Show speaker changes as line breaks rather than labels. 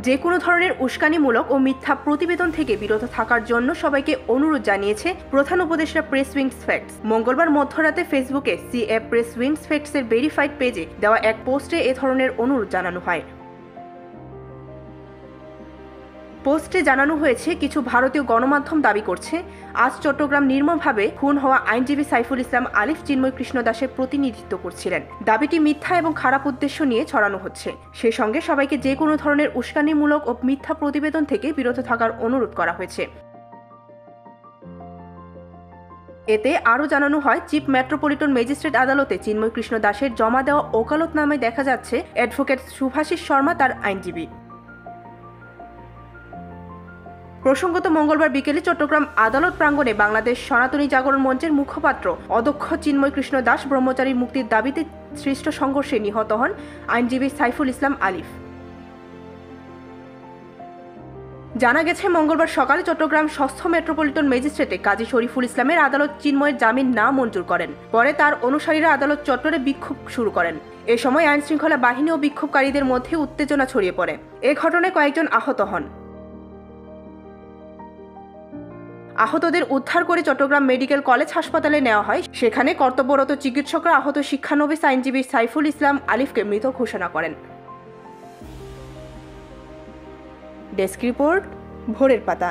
যে কোনো ধরনের উস্কানিমূলক ও মিথ্যা প্রতিবেদন থেকে বিরত থাকার জন্য সবাইকে অনুরোধ জানিয়েছে প্রধান উপদেষ্টা প্রেস উইংস ফ্যাক্টস। মঙ্গলবার মধ্যরাতে ফেসবুকে সিএ প্রেস উইংস ফ্যাক্টসের ভেরিফাইড পেজে দেওয়া এক পোস্টে এ ধরনের অনুরোধ জানানো হয়। পোস্টে জানানো হয়েছে, কিছু ভারতীয় গণমাধ্যম দাবি করছে আজ চট্টগ্রাম নির্মমভাবে খুন হওয়া আইনজীবী সাইফুল ইসলাম আলিফ চিন্ময় কৃষ্ণ দাসের প্রতিনিধিত্ব করছিলেন। দাবিটি মিথ্যা এবং খারাপ উদ্দেশ্য নিয়ে ছড়ানো হচ্ছে। সেই সঙ্গে সবাইকে যে কোনো ধরনের উস্কানিমূলক ও মিথ্যা প্রতিবেদন থেকে বিরত থাকার অনুরোধ করা হয়েছে। এতে আরও জানানো হয়, চিফ মেট্রোপলিটন ম্যাজিস্ট্রেট আদালতে চিন্ময় কৃষ্ণ দাসের জমা দেওয়া ওকালতনামায় দেখা যাচ্ছে অ্যাডভোকেট শুভাশিস শর্মা তার আইনজীবী। প্রসঙ্গত মঙ্গলবার বিকেলে চট্টগ্রাম আদালত প্রাঙ্গণে বাংলাদেশ সনাতনী জাগরণ মঞ্চের মুখপাত্র অধ্যক্ষ চিন্ময় কৃষ্ণ দাস ব্রহ্মচারীর মুক্তির দাবিতে সৃষ্ট সংঘর্ষে নিহত হন আইনজীবী সাইফুল ইসলাম আলিফ। জানা গেছে, মঙ্গলবার সকালে চট্টগ্রাম ষষ্ঠ মেট্রোপলিটন ম্যাজিস্ট্রেটে কাজী শরীফুল ইসলামের আদালত চিন্ময়ের জামিন না মঞ্জুর করেন। পরে তার অনুসারীরা আদালত চত্বরে বিক্ষোভ শুরু করেন। এ সময় আইনশৃঙ্খলা বাহিনী ও বিক্ষোভকারীদের মধ্যে উত্তেজনা ছড়িয়ে পড়ে। এ ঘটনায় কয়েকজন আহত হন। আহতদের উদ্ধার করে চট্টগ্রাম মেডিকেল কলেজ হাসপাতালে নেওয়া হয়। সেখানে কর্তব্যরত চিকিৎসকরা আহত শিক্ষানবিশ আইনজীবী সাইফুল ইসলাম আলিফকে মৃত ঘোষণা করেন। ডেস্ক রিপোর্ট, ভোরের পাতা।